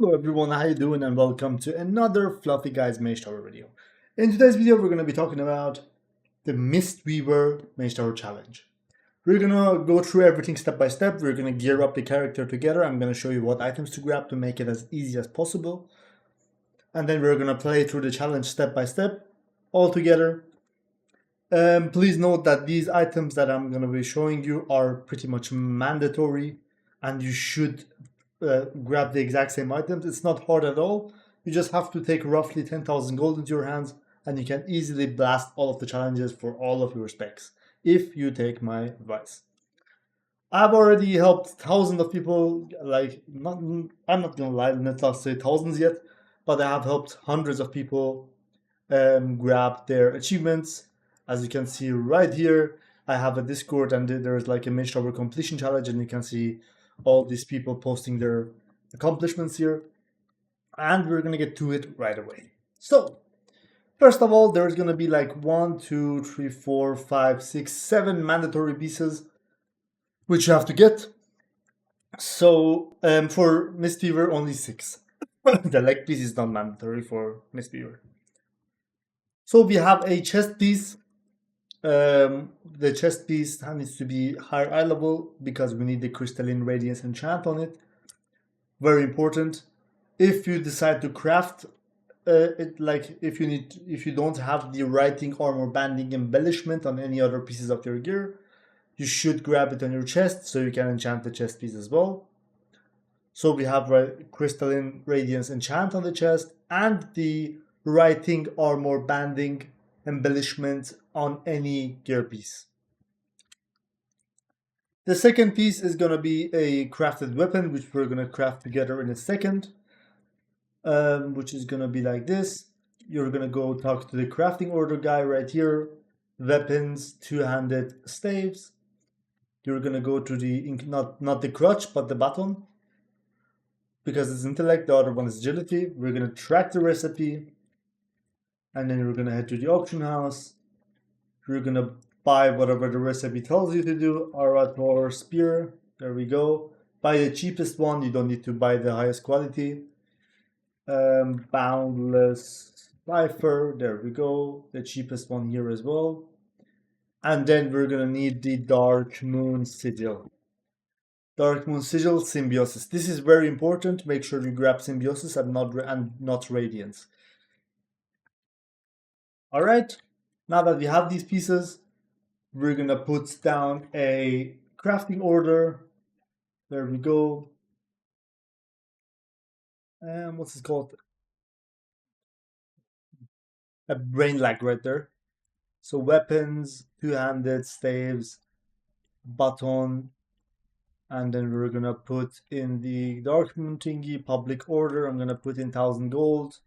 Hello everyone, how you doing, and welcome to another Fluffy Guys Magetower video. In today's video we're going to be talking about the Mistweaver Magetower challenge. We're going to go through everything step by step. We're going to gear up the character together. I'm going to show you what items to grab to make it as easy as possible. And then we're going to play through the challenge step by step all together. Please note that these items that I'm going to be showing you are pretty much mandatory, and you should grab the exact same items. It's not hard at all. You just have to take roughly 10,000 gold into your hands, and you can easily blast all of the challenges for all of your specs if you take my advice. I've already helped thousands of people. I'm not gonna lie, let's not say thousands yet, but I have helped hundreds of people grab their achievements. As you can see right here, I have a Discord, and there's like a Magetower completion challenge, and you can see all these people posting their accomplishments here, and we're gonna get to it right away. So first of all, there's gonna be like 1, 2, 3, 4, 5, 6, 7 mandatory pieces which you have to get. So for Mistweaver, only 6. The leg piece is not mandatory for Mistweaver. So we have a chest piece. The chest piece needs to be higher eye level because we need the crystalline radiance enchant on it. Very important. If you decide to craft it, like if you don't have the writing armor banding embellishment on any other pieces of your gear, you should grab it on your chest so you can enchant the chest piece as well. So we have crystalline radiance enchant on the chest and the writing armor banding embellishment on any gear piece. The second piece is going to be a crafted weapon, which we're going to craft together in a second, which is going to be like this. You're going to go talk to the crafting order guy right here. Weapons, two-handed staves. You're going to go to the, not the crutch, but the baton, because it's intellect. The other one is agility. We're going to track the recipe, and then we're going to head to the auction house. You're going to buy whatever the recipe tells you to do. Orator spear, there we go. Buy the cheapest one, you don't need to buy the highest quality. Boundless cipher, there we go. The cheapest one here as well. And then we're going to need the Dark Moon Sigil. Dark Moon Sigil, Symbiosis. This is very important. Make sure you grab Symbiosis and not Radiance. Alright, now that we have these pieces, we're going to put down a crafting order. There we go. And what's it called? A brain lag right there. So weapons, two-handed staves, baton, and then we're going to put in the Dark Moon thingy, public order. I'm going to put in 1,000 gold.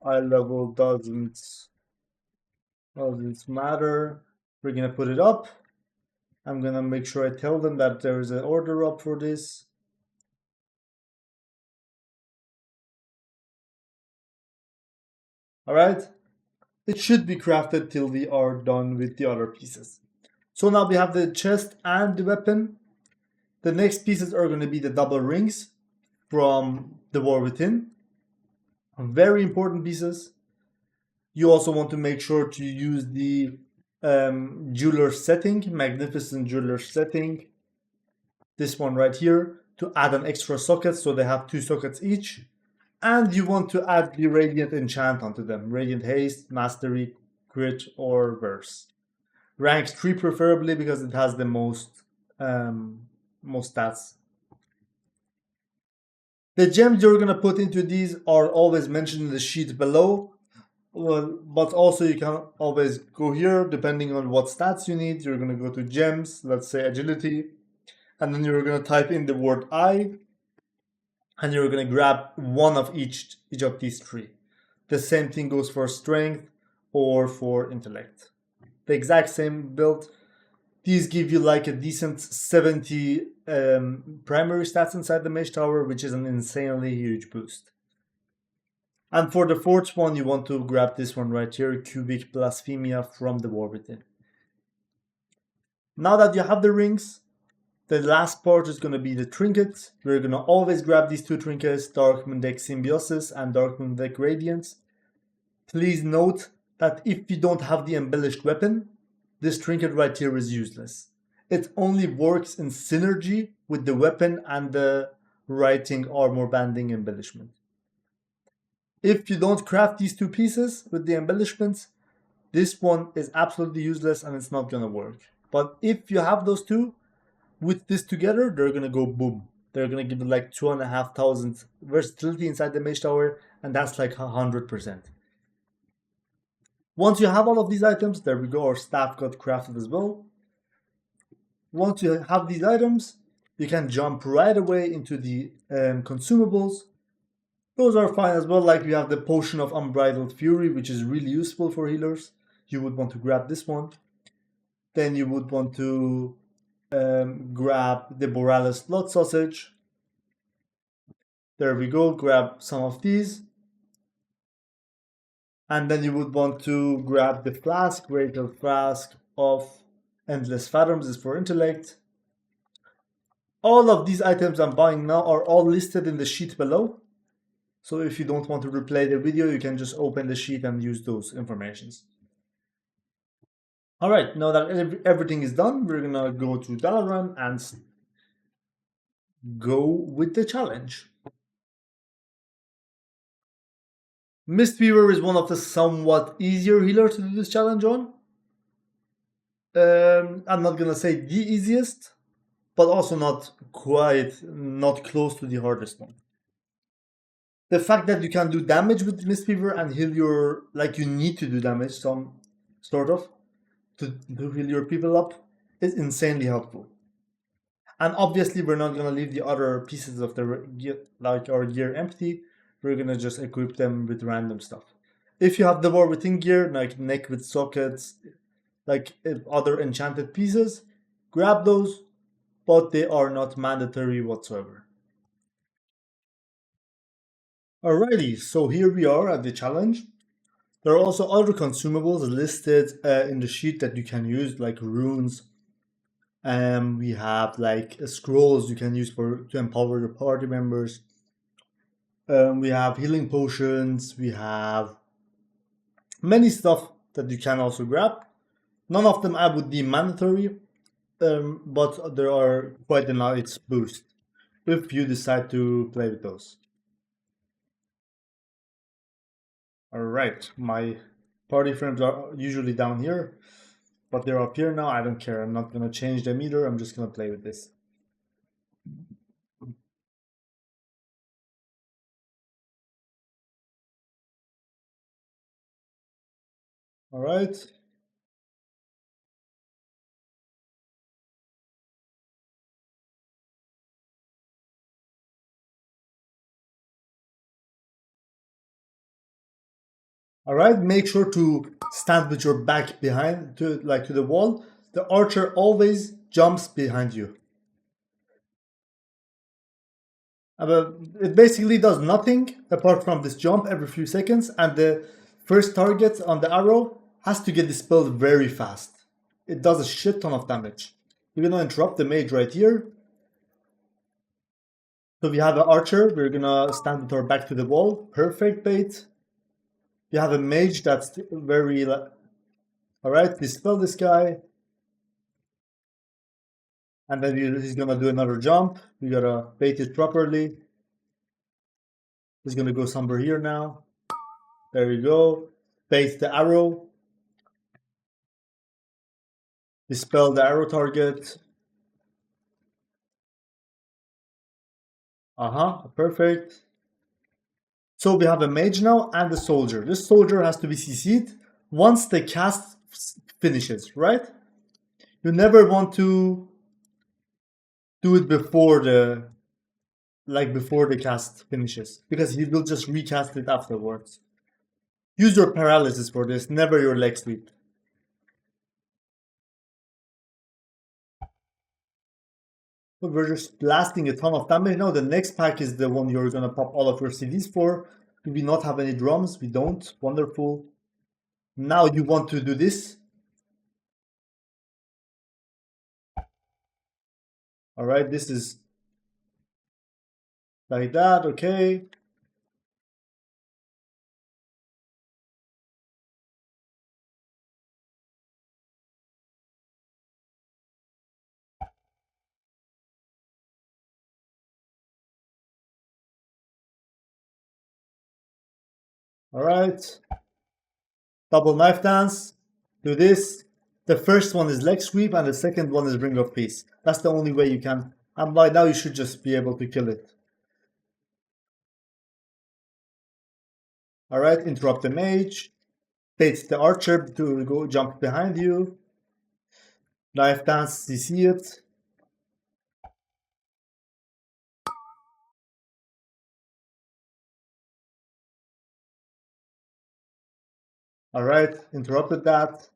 Eye level doesn't matter. We're gonna put it up. I'm gonna make sure I tell them that there is an order up for this. Alright, it should be crafted till we are done with the other pieces. So now we have the chest and the weapon. The next pieces are going to be the double rings from the War Within. Very important pieces. You also want to make sure to use the jeweler setting, magnificent jeweler setting. This one right here, to add an extra socket, so they have 2 sockets each. And you want to add the radiant enchant onto them. Radiant haste, mastery, crit, or verse. Rank 3 preferably, because it has the most stats. The gems you're gonna put into these are always mentioned in the sheet below. But also you can always go here depending on what stats you need. You're going to go to gems, let's say agility, and then you're going to type in the word I, and you're going to grab one of each of these 3. The same thing goes for strength or for intellect. The exact same build. These give you like a decent 70 primary stats inside the Magetower, which is an insanely huge boost. And for the 4th one, you want to grab this one right here, Cubic Blasphemia from the War Within. Now that you have the rings, The last part is going to be the trinkets. We're going to always grab these two trinkets, Dark Deck Symbiosis and Dark Deck Radiance. Please note that if you don't have the embellished weapon, this trinket right here is useless. It only works in synergy with the weapon and the writing armor banding embellishment. If you don't craft these two pieces with the embellishments, this one is absolutely useless and it's not going to work. But if you have those two, with this together, they're going to go boom. They're going to give you like 2,500 versatility inside the Mage Tower, and that's like 100%. Once you have all of these items, there we go, our staff got crafted as well. Once you have these items, you can jump right away into the consumables. Those are fine as well, like we have the Potion of Unbridled Fury, which is really useful for healers. You would want to grab this one. Then you would want to grab the Boralus Blood Sausage. There we go, grab some of these. And then you would want to grab the flask, Greater Flask of Endless Fathoms is for intellect. All of these items I'm buying now are all listed in the sheet below. So if you don't want to replay the video, you can just open the sheet and use those informations. Alright, now that everything is done, we're gonna go to Dalaran and go with the challenge. Mistweaver is one of the somewhat easier healers to do this challenge on. I'm not gonna say the easiest, but also not close to the hardest one. The fact that you can do damage with Mistweaver and heal your, like you need to do damage, some sort of, to heal your people up, is insanely helpful. And obviously we're not gonna leave the other pieces of the gear, like our gear, empty. We're gonna just equip them with random stuff. If you have the thewarwithin gear, like neck with sockets, like other enchanted pieces, grab those, but they are not mandatory whatsoever. Alrighty, so here we are at the challenge. There are also other consumables listed in the sheet that you can use, like runes. We have like scrolls you can use to empower your party members. We have healing potions. We have many stuff that you can also grab. None of them I would deem mandatory, but there are quite a nice boost if you decide to play with those. Alright, my party frames are usually down here, but they're up here now. I don't care. I'm not going to change them either. I'm just going to play with this. Alright. Alright, make sure to stand with your back behind, to the wall. The archer always jumps behind you. It basically does nothing apart from this jump every few seconds, and the first target on the arrow has to get dispelled very fast. It does a shit ton of damage. We're gonna interrupt the mage right here. So we have an archer, we're gonna stand with our back to the wall. Perfect bait. You have a mage that's very... Alright, dispel this guy. And then he's gonna do another jump. We gotta bait it properly. He's gonna go somewhere here now. There you go. Bait the arrow. Dispel the arrow target. Perfect. So we have a mage now and a soldier. This soldier has to be CC'd once the cast finishes, right? You never want to do it before the cast finishes, because he will just recast it afterwards. Use your paralysis for this, never your leg sweep. But we're just blasting a ton of damage. Now the next pack is the one you're gonna pop all of your CDs for. Do we not have any drums? We don't. Wonderful. Now you want to do this. All right, this is like that. Okay. All right. Double knife dance. Do this. The first one is leg sweep, and the second one is ring of peace. That's the only way you can. And by now you should just be able to kill it. All right. Interrupt the mage. Bait the archer to go jump behind you. Knife dance. You see it. All right. Interrupted that.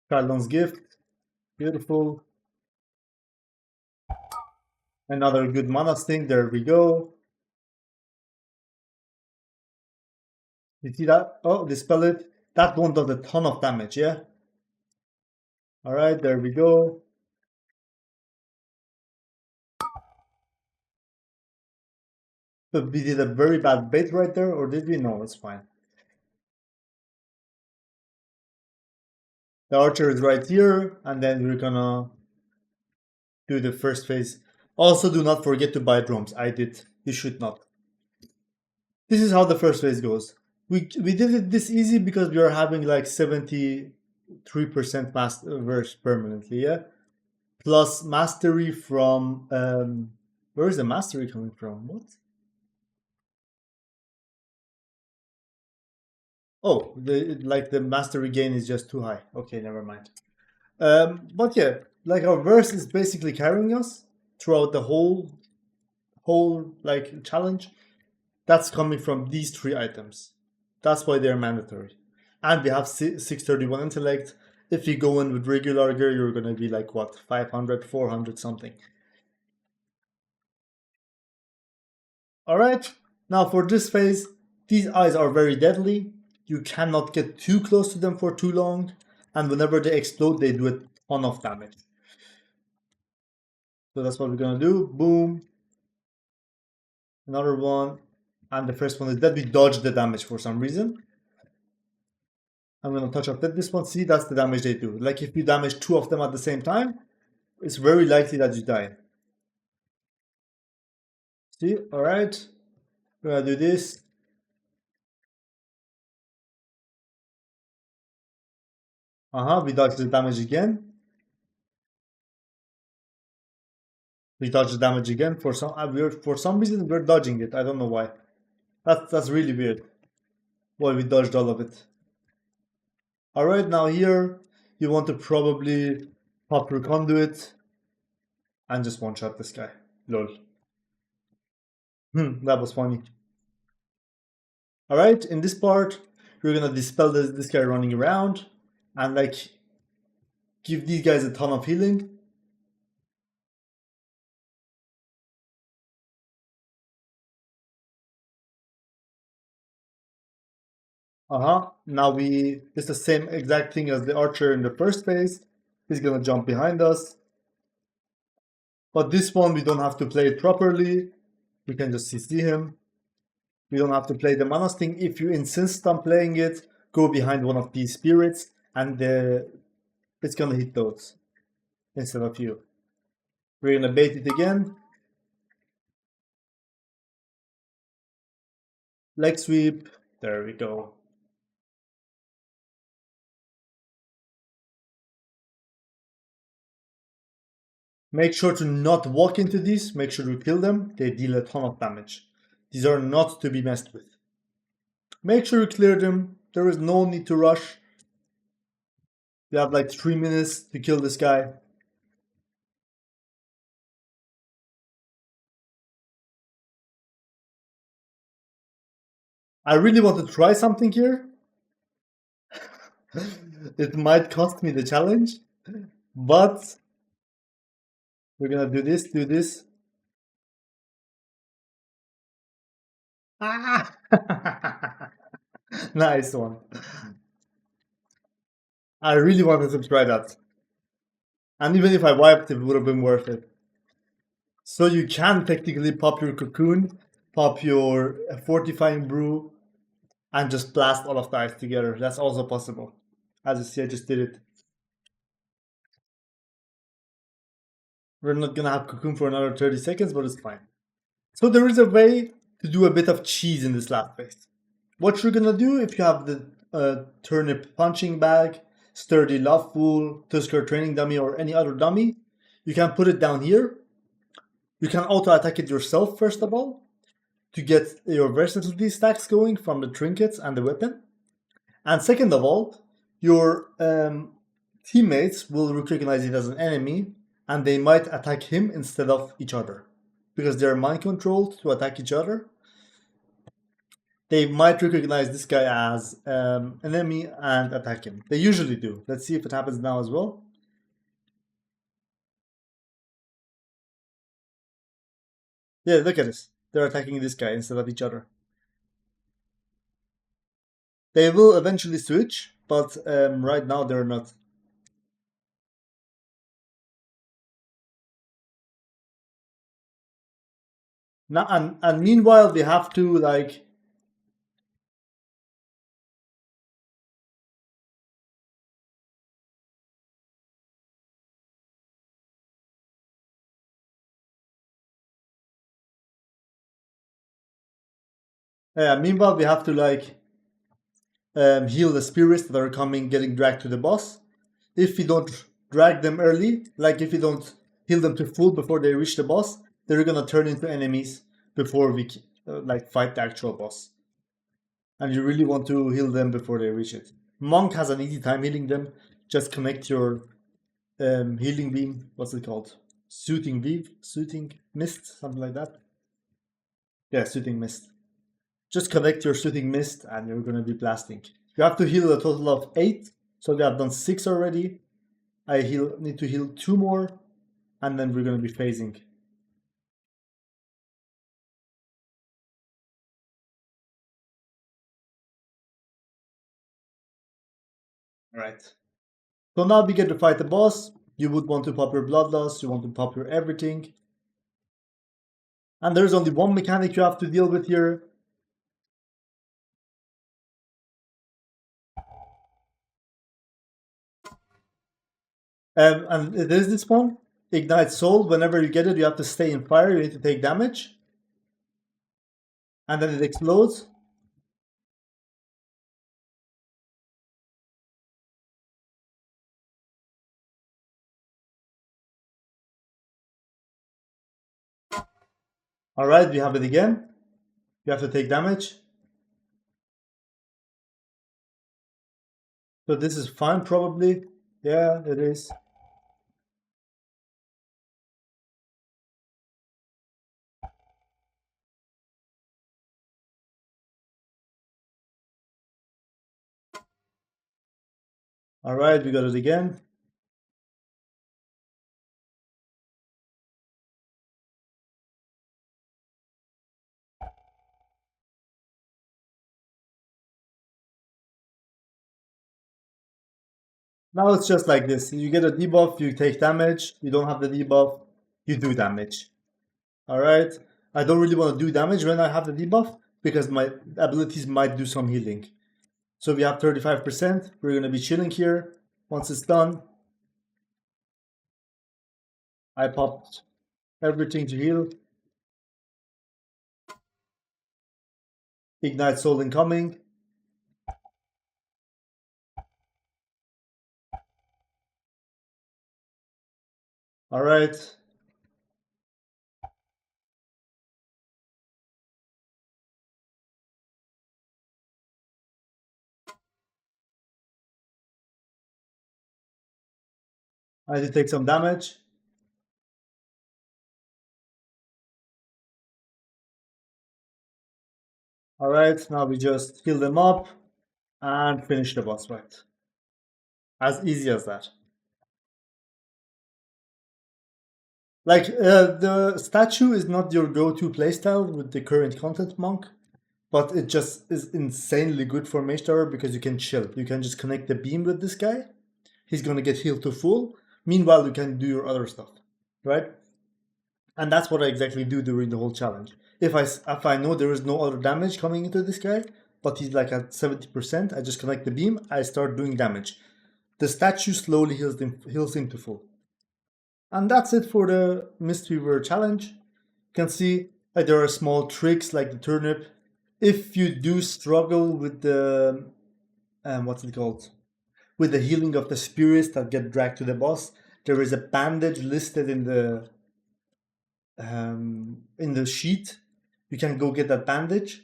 Paladin's gift. Beautiful. Another good mana sting. There we go. You see that? Oh, dispel it. That one does a ton of damage, yeah? Alright, there we go. But we did a very bad bait right there, or did we? No, it's fine. The archer is right here, and then we're gonna do the first phase. Also, do not forget to buy drums. I did. You should not. This is how the first phase goes. We did it this easy because we are having like 73% verse permanently, yeah? Plus mastery from where is the mastery coming from? What? Oh, the mastery gain is just too high. Okay, never mind. But yeah, like our verse is basically carrying us throughout the whole like challenge. That's coming from these three items. That's why they're mandatory. And we have 631 intellect. If you go in with regular gear, you're gonna be like what, 500, 400 something. Alright, now for this phase, these eyes are very deadly. You cannot get too close to them for too long, and whenever they explode, they do a ton of damage. So that's what we're gonna do. Boom. Another one. And the first one is dead. We dodged the damage for some reason. I'm gonna touch up this one. See, that's the damage they do. Like if you damage two of them at the same time, it's very likely that you die. See, alright. We're gonna do this. We dodge the damage again. We dodge the damage again. For some reason we're dodging it. I don't know why. That's really weird. Well, we dodged all of it. Alright, now here you want to probably pop your conduit and just one shot this guy. Lol. That was funny. Alright, in this part, you're gonna dispel this guy running around and like give these guys a ton of healing. Now it's the same exact thing as the archer in the first phase. He's gonna jump behind us. But this one we don't have to play it properly. We can just CC him. We don't have to play the mana sting. If you insist on playing it, go behind one of these spirits and it's gonna hit those instead of you. We're gonna bait it again. Leg sweep. There we go. Make sure to not walk into these. Make sure to kill them. They deal a ton of damage. These are not to be messed with. Make sure you clear them. There is no need to rush. You have like 3 minutes to kill this guy. I really want to try something here. It might cost me the challenge, but we're gonna do this. Ah! Nice one. I really wanted to try that. And even if I wiped, it would have been worth it. So you can technically pop your cocoon, pop your fortifying brew, and just blast all of the ice together. That's also possible. As you see, I just did it. We're not gonna have cocoon for another 30 seconds, but it's fine. So there is a way to do a bit of cheese in this last phase. What you're gonna do if you have the turnip punching bag, sturdy love fool, Tusker training dummy, or any other dummy, you can put it down here. You can auto attack it yourself first of all to get your versatility stacks going from the trinkets and the weapon. And second of all, your teammates will recognize it as an enemy and they might attack him instead of each other. Because they're mind controlled to attack each other, they might recognize this guy as an enemy and attack him. They usually do. Let's see if it happens now as well. Yeah, look at this. They're attacking this guy instead of each other. They will eventually switch, but right now they're not. Now, and meanwhile, we have to like meanwhile we have to like heal the spirits that are coming, getting dragged to the boss. If we don't drag them early, like if we don't heal them to full before they reach the boss, they're gonna turn into enemies before we like fight the actual boss. And you really want to heal them before they reach it. Monk has an easy time healing them. Just connect your healing beam. What's it called? Soothing weave, soothing mist, something like that. Yeah, soothing mist. Just connect your soothing mist, and you're gonna be blasting. You have to heal a total of 8, so we have done 6 already. I need to heal 2 more, and then we're gonna be phasing. Alright. So now we get to fight the boss. You would want to pop your blood loss, you want to pop your everything. And there's only one mechanic you have to deal with here. And there's this one, Ignite Soul. Whenever you get it, you have to stay in fire, you need to take damage. And then it explodes. Alright, we have it again. You have to take damage. So this is fine, probably. Yeah, it is. Alright, we got it again. Now it's just like this. You get a debuff, you take damage. You don't have the debuff, you do damage. Alright? I don't really want to do damage when I have the debuff because my abilities might do some healing. So we have 35%. We're going to be chilling here. Once it's done, I popped everything to heal. Ignite Soul incoming. Alright. I need to take some damage. Alright, now we just heal them up and finish the boss fight. As easy as that. Like, the statue is not your go-to playstyle with the current content monk, but it just is insanely good for Magetower because you can chill. You can just connect the beam with this guy. He's gonna get healed to full. Meanwhile, you can do your other stuff, right? And that's what I exactly do during the whole challenge. If I know there is no other damage coming into this guy, but he's like at 70%, I just connect the beam, I start doing damage. The statue slowly heals him to full. And that's it for the Mistweaver challenge. You can see like there are small tricks like the turnip. If you do struggle with the what's it called? With the healing of the spirits that get dragged to the boss, there is a bandage listed in the sheet. You can go get that bandage,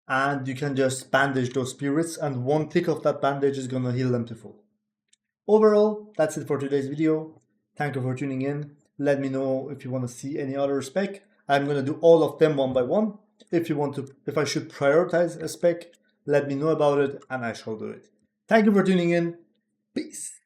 and you can just bandage those spirits, and one tick of that bandage is gonna heal them to full. Overall, that's it for today's video. Thank you for tuning in. Let me know if you want to see any other spec. I'm gonna do all of them one by one. If I should prioritize a spec, let me know about it and I shall do it. Thank you for tuning in. Peace.